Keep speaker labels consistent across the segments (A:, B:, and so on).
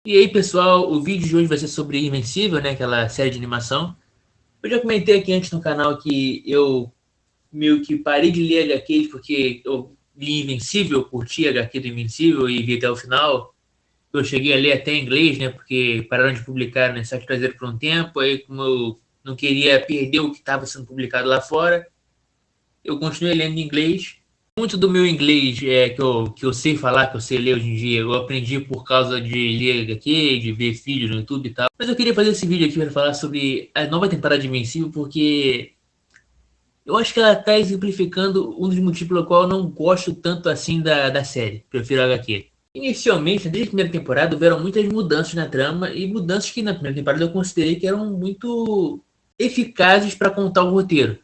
A: E aí, pessoal, o vídeo de hoje vai ser sobre Invencível, né? Aquela série de animação. Eu já comentei aqui antes no canal que eu meio que parei de ler HQs porque eu li Invencível, eu curti a HQ do Invencível e vi até o final. Eu cheguei a ler até em inglês, né? Porque pararam de publicar no site brasileiro por um tempo. Aí, como eu não queria perder o que estava sendo publicado lá fora, eu continuei lendo em inglês. Muito do meu inglês que eu sei falar, que eu sei ler hoje em dia, eu aprendi por causa de ler HQ, de ver vídeos no YouTube e tal. Mas eu queria fazer esse vídeo aqui para falar sobre a nova temporada de Invencível, porque eu acho que ela está exemplificando um dos motivos pelo qual eu não gosto tanto assim da série. Prefiro a HQ. Inicialmente, desde a primeira temporada, houveram muitas mudanças na trama e mudanças que na primeira temporada eu considerei que eram muito eficazes para contar o roteiro.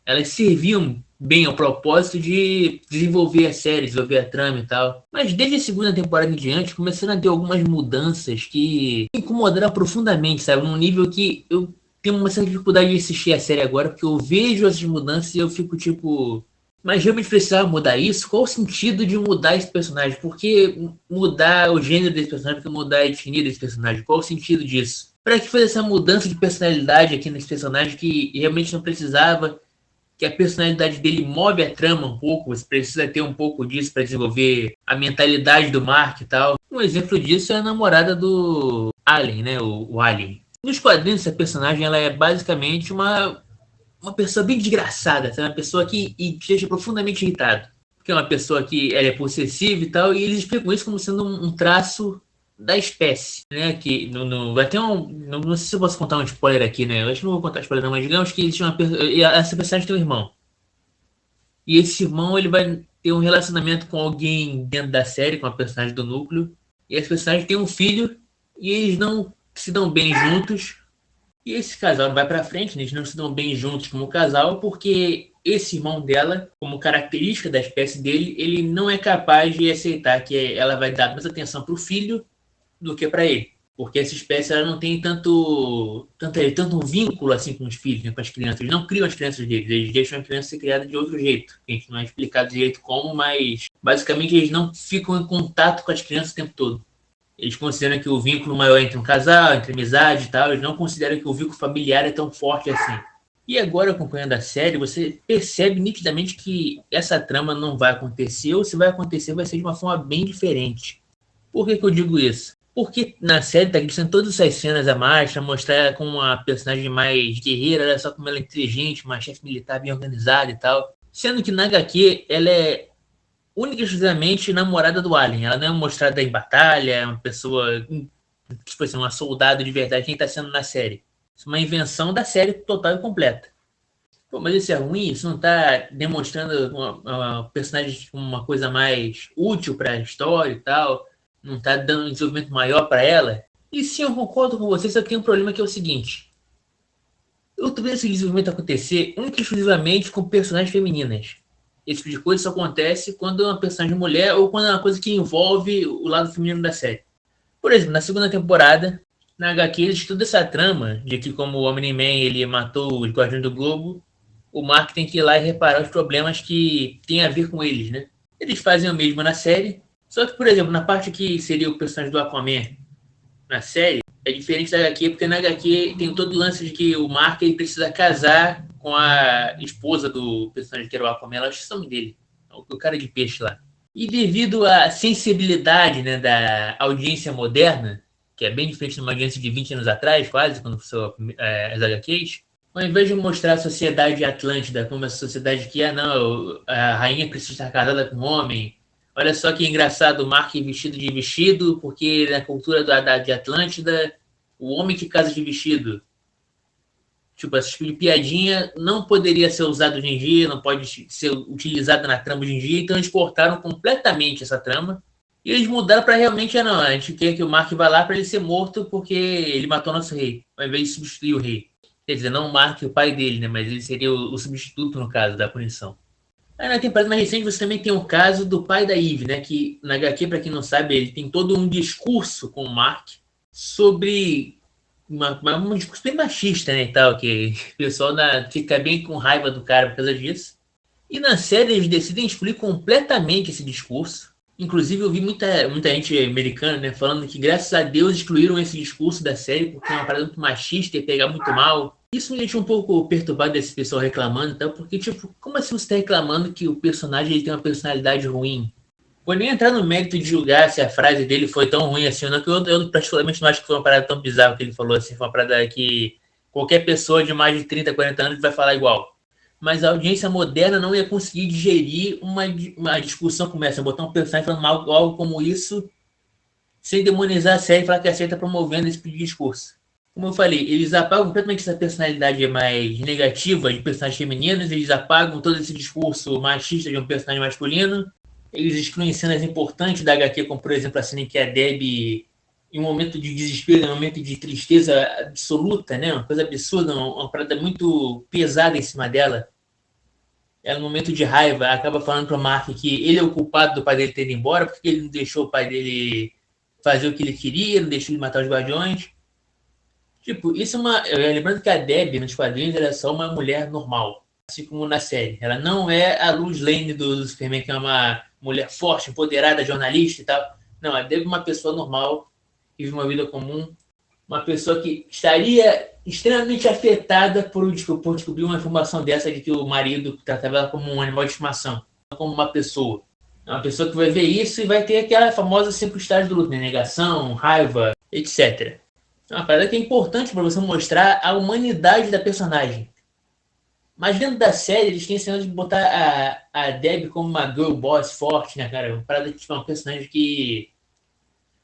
A: Elas serviam bem ao propósito de desenvolver a série, desenvolver a trama e tal. Mas desde a segunda temporada em diante, começaram a ter algumas mudanças que me incomodaram profundamente, sabe? Num nível que eu tenho uma certa dificuldade de assistir a série agora, porque eu vejo essas mudanças e eu fico tipo. Mas realmente precisava mudar isso? Qual o sentido de mudar esse personagem? Por que mudar o gênero desse personagem? Por que mudar a etnia desse personagem? Qual o sentido disso? Para que fazer essa mudança de personalidade aqui nesse personagem que realmente não precisava, que a personalidade dele move a trama um pouco, você precisa ter um pouco disso para desenvolver a mentalidade do Mark e tal. Um exemplo disso é a namorada do Alien, né? O Alien. Nos quadrinhos, essa personagem ela é basicamente uma pessoa bem desgraçada, uma pessoa que esteja profundamente irritada. Porque é uma pessoa que ela é possessiva e tal, e eles explicam isso como sendo um traço da espécie, né? Que vai ter um. Não sei se eu posso contar um spoiler aqui, né? Eu acho que não vou contar spoiler, não, mas digamos que existe essa personagem tem um irmão. E esse irmão ele vai ter um relacionamento com alguém dentro da série, com a personagem do núcleo. E esse personagem tem um filho e eles não se dão bem juntos. E esse casal vai pra frente, né? Eles não se dão bem juntos como casal, porque esse irmão dela, como característica da espécie dele, ele não é capaz de aceitar que ela vai dar mais atenção pro filho do que para ele. Porque essa espécie ela não tem tanto um vínculo assim com os filhos, né, com as crianças. Eles não criam as crianças deles, eles deixam a criança ser criada de outro jeito. A gente não é explicado direito como, mas basicamente eles não ficam em contato com as crianças o tempo todo. Eles consideram que o vínculo maior é entre um casal, entre amizade e tal, eles não consideram que o vínculo familiar é tão forte assim. E agora, acompanhando a série, você percebe nitidamente que essa trama não vai acontecer, ou se vai acontecer, vai ser de uma forma bem diferente. Por que eu digo isso? Porque na série tá acrescentando todas essas cenas a mais pra mostrar ela como uma personagem mais guerreira, olha só como ela é inteligente, uma chefe militar bem organizada e tal. Sendo que na HQ ela é única e exclusivamente namorada do Alien. Ela não é mostrada em batalha, é uma pessoa, tipo assim, uma soldado de verdade, quem tá sendo na série. Isso é uma invenção da série total e completa. Pô, mas isso é ruim? Isso não tá demonstrando uma personagem como uma coisa mais útil para a história e tal? Não tá dando um desenvolvimento maior para ela? E sim, eu concordo com você, só que tem um problema que é o seguinte. Eu tô vendo esse desenvolvimento acontecer única e exclusivamente com personagens femininas. Esse tipo de coisa só acontece quando é uma personagem mulher ou quando é uma coisa que envolve o lado feminino da série. Por exemplo, na segunda temporada, na HQ, eles toda essa trama de que como o Omni-Man ele matou os Guardiões do Globo, o Mark tem que ir lá e reparar os problemas que tem a ver com eles, né? Eles fazem o mesmo na série, só que, por exemplo, na parte que seria o personagem do Aquaman na série, é diferente da HQ, porque na HQ tem todo o lance de que o Mark ele precisa casar com a esposa do personagem que era o Aquaman, ela acho que é o nome dele, o cara de peixe lá. E devido à sensibilidade, né, da audiência moderna, que é bem diferente de uma audiência de 20 anos atrás, quase, quando são as HQs, ao invés de mostrar a sociedade atlântida como uma sociedade que, não, a rainha precisa estar casada com um homem, olha só que engraçado, o Mark vestido de vestido, porque na cultura de Atlântida, o homem que casa de vestido. Tipo, esse tipo de piadinha não poderia ser usado hoje em dia, não pode ser utilizada na trama hoje em dia, então eles cortaram completamente essa trama. E eles mudaram para realmente, não, a gente quer que o Mark vá lá para ele ser morto porque ele matou nosso rei, ao invés de substituir o rei. Quer dizer, não o Mark, o pai dele, né, mas ele seria o substituto, no caso, da punição. Aí na temporada mais recente você também tem o caso do pai da Eve, né, que na HQ, para quem não sabe, ele tem todo um discurso com o Mark sobre um discurso bem machista, né, e tal, que o pessoal fica bem com raiva do cara por causa disso. E na série eles decidem excluir completamente esse discurso. Inclusive, eu vi muita gente americana, né, falando que graças a Deus excluíram esse discurso da série porque é uma parada muito machista e pegar muito mal. Isso me deixou um pouco perturbado desse pessoal reclamando, tá? Porque, tipo, como assim você tá reclamando que o personagem ele tem uma personalidade ruim? Vou nem entrar no mérito de julgar se a frase dele foi tão ruim assim ou não, que eu particularmente não acho que foi uma parada tão bizarra que ele falou assim, foi uma parada que qualquer pessoa de mais de 30, 40 anos vai falar igual. Mas a audiência moderna não ia conseguir digerir uma discussão como essa, botar um personagem falando algo como isso, sem demonizar a série e falar que a série está promovendo esse tipo de discurso. Como eu falei, eles apagam completamente essa personalidade mais negativa de personagens femininos, eles apagam todo esse discurso machista de um personagem masculino, eles excluem cenas importantes da HQ, como por exemplo a cena em que a Debbie, em um momento de desespero, em um momento de tristeza absoluta, né, uma coisa absurda, uma parada muito pesada em cima dela, ela, no momento de raiva, acaba falando pro Mark que ele é o culpado do pai dele ter ido embora, porque ele não deixou o pai dele fazer o que ele queria, não deixou ele matar os guardiões. Tipo, isso é uma. Lembrando que a Debbie, nos quadrinhos, ela é só uma mulher normal, assim como na série. Ela não é a Lois Lane do Superman, que é uma mulher forte, empoderada, jornalista e tal. Não, a Debbie é uma pessoa normal, que vive uma vida comum, uma pessoa que estaria extremamente afetada por descobrir uma informação dessa de que o marido tratava ela como um animal de estimação, não como uma pessoa. É uma pessoa que vai ver isso e vai ter aquela famosa 5 estágios do luto, né? Negação, raiva, etc. É uma parada que é importante para você mostrar a humanidade da personagem. Mas dentro da série, eles têm cena de botar a Debbie como uma girl boss forte, né, cara? Uma parada que tipo, é uma personagem que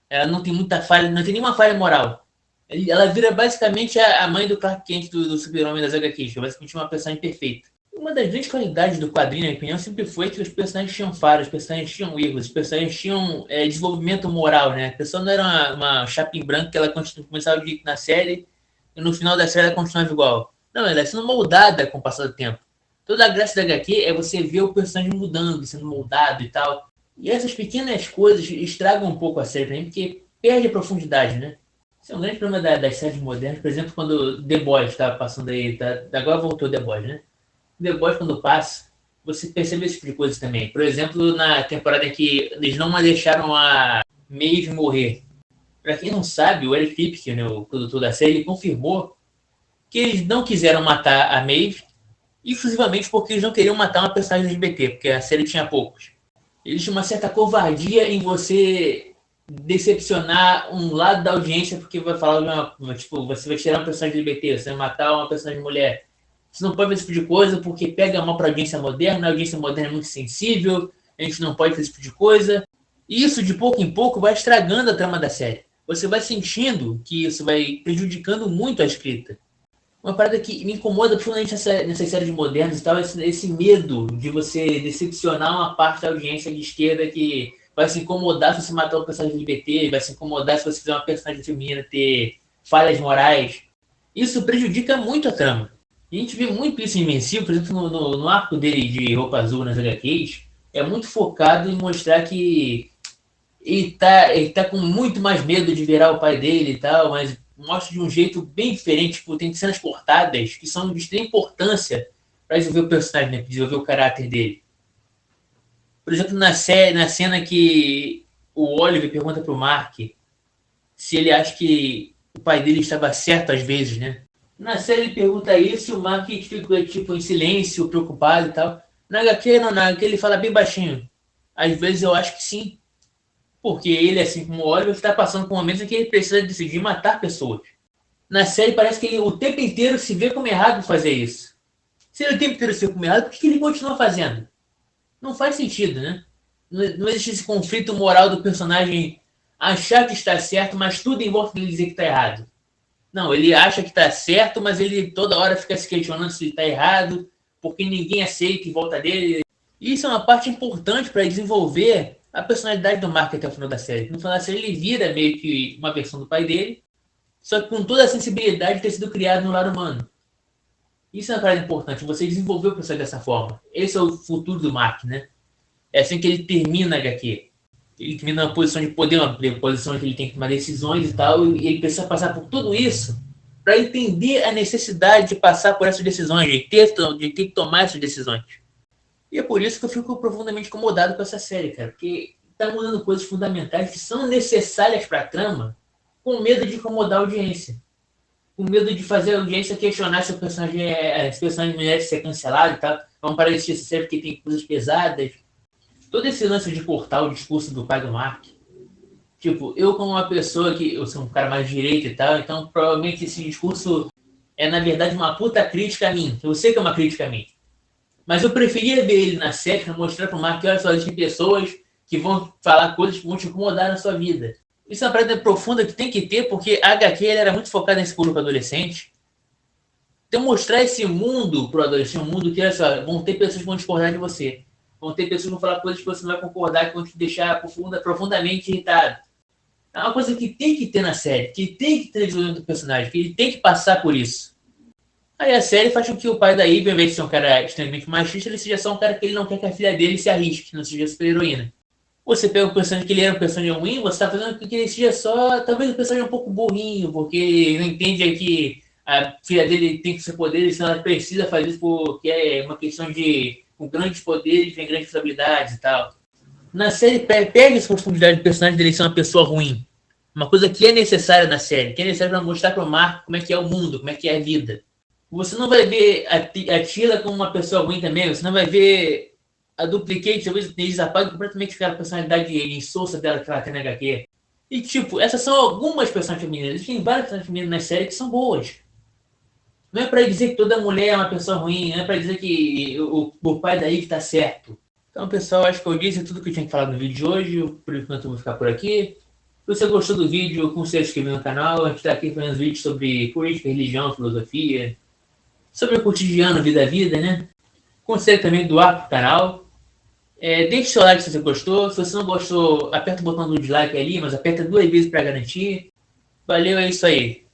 A: ela não tem muita falha, não tem nenhuma falha moral. Ela vira basicamente a mãe do Clark Kent do Super-Homem das HQs, que é basicamente uma personagem perfeita. Uma das grandes qualidades do quadrinho, na minha opinião, sempre foi que os personagens tinham falhas, os personagens tinham erros, os personagens tinham desenvolvimento moral, né? A pessoa não era uma chapa em branco que ela começava de na série e no final da série ela continuava igual. Não, ela é sendo moldada com o passar do tempo. Toda a graça da HQ é você ver o personagem mudando, sendo moldado e tal. E essas pequenas coisas estragam um pouco a série pra mim, porque perde a profundidade, né? Esse é um grande problema das séries modernas. Por exemplo, quando The Boys estava passando aí, agora voltou The Boys, né? The Boys, quando passa, você percebe esse tipo de coisa também. Por exemplo, na temporada em que eles não deixaram a Maeve morrer. Pra quem não sabe, o Eric Kripke, né, o produtor da série, ele confirmou que eles não quiseram matar a Maeve exclusivamente porque eles não queriam matar uma personagem LGBT, porque a série tinha poucos. Existe uma certa covardia em você decepcionar um lado da audiência porque vai falar tipo, você vai tirar uma personagem LGBT, você vai matar uma personagem mulher. Você não pode fazer esse tipo de coisa porque pega mal para a audiência moderna é muito sensível, a gente não pode fazer esse tipo de coisa. E isso, de pouco em pouco, vai estragando a trama da série. Você vai sentindo que isso vai prejudicando muito a escrita. Uma parada que me incomoda profundamente nessa série de modernos e tal, esse medo de você decepcionar uma parte da audiência de esquerda que vai se incomodar se você matar um personagem LGBT, vai se incomodar se você fizer uma personagem feminina ter falhas morais. Isso prejudica muito a trama. E a gente vê muito isso em Invencível, por exemplo, no arco dele de roupa azul nas HQs, é muito focado em mostrar que ele tá com muito mais medo de virar o pai dele e tal, mas mostra de um jeito bem diferente. Tipo, tem cenas cortadas que são de extrema importância para desenvolver o personagem, né? Pra desenvolver o caráter dele. Por exemplo, na cena que o Oliver pergunta pro Mark se ele acha que o pai dele estava certo às vezes, né? Na série ele pergunta isso e o Mark fica tipo, em silêncio, preocupado e tal. Na HQ, não, na HQ ele fala bem baixinho. Às vezes eu acho que sim, porque ele, assim como o Oliver, está passando por momentos em que ele precisa decidir matar pessoas. Na série parece que ele o tempo inteiro se vê como errado fazer isso. Se ele o tempo inteiro se vê como errado, por que ele continua fazendo? Não faz sentido, né? Não existe esse conflito moral do personagem achar que está certo, mas tudo em volta dele dizer que está errado. Não, ele acha que está certo, mas ele toda hora fica se questionando se está errado, porque ninguém aceita em volta dele. E isso é uma parte importante para desenvolver a personalidade do Mark até o final da série. No final da série ele vira meio que uma versão do pai dele, só que com toda a sensibilidade de ter sido criado no lado humano. Isso é uma parada importante, você desenvolveu o personagem dessa forma. Esse é o futuro do Mark, né? É assim que ele termina a HQ. Ele termina numa posição de poder, uma posição em que ele tem que tomar decisões e tal, e ele precisa passar por tudo isso para entender a necessidade de passar por essas decisões, de ter que tomar essas decisões. E é por isso que eu fico profundamente incomodado com essa série, cara. Porque está mudando coisas fundamentais que são necessárias para a trama, com medo de incomodar a audiência. Com medo de fazer a audiência questionar se o personagem merece ser cancelado e tal. Vamos parar de assistir essa série porque tem coisas pesadas. Todo esse lance de cortar o discurso do pai do Mark. Tipo, eu como uma pessoa que... Eu sou um cara mais direito e tal, então provavelmente esse discurso é, na verdade, uma puta crítica a mim. Eu sei que é uma crítica a mim. Mas eu preferia ver ele na série pra mostrar pro Mark que, olha só, existem pessoas que vão falar coisas que vão te incomodar na sua vida. Isso é uma parada profunda que tem que ter, porque a HQ era muito focada nesse público adolescente. Então mostrar esse mundo pro adolescente, um mundo que, olha só, vão ter pessoas que vão discordar de você. Vão ter pessoas que vão falar coisas que você não vai concordar, que vão te deixar profundamente irritado. É uma coisa que tem que ter na série, que tem que ter no desenvolvimento do personagem, que ele tem que passar por isso. Aí a série faz com que o pai da Ivy, ao invés de ser um cara extremamente machista, ele seja só um cara que ele não quer que a filha dele se arrisque, que não seja super-heroína. Você pega o personagem que ele era um personagem ruim, você tá fazendo com que ele seja só, talvez um personagem um pouco burrinho, porque ele não entende que a filha dele tem que ser poder, senão ela precisa fazer isso porque é uma questão de com grandes poderes vem grandes responsabilidades e tal. Na série pega essa profundidade do personagem dele ser uma pessoa ruim. Uma coisa que é necessária na série, que é necessária para mostrar para o Marco como é que é o mundo, como é que é a vida. Você não vai ver a Tila como uma pessoa ruim também, você não vai ver a Duplicate, talvez eles apagam completamente aquela personalidade insossa dela que ela tem na HQ. E tipo, essas são algumas personagens femininas. Existem várias personagens femininas na série que são boas. Não é pra dizer que toda mulher é uma pessoa ruim, não é pra dizer que o pai da Ivy tá certo. Então, pessoal, acho que eu disse tudo que eu tinha que falar no vídeo de hoje. Por enquanto eu vou ficar por aqui. Se você gostou do vídeo, considere se inscrever no canal. A gente está aqui fazendo vídeos sobre política, religião, filosofia, sobre o cotidiano, vida a vida, né? Considere também doar pro canal. Deixe seu like se você gostou. Se você não gostou, aperta o botão do dislike ali, mas aperta 2 vezes para garantir. Valeu, é isso aí.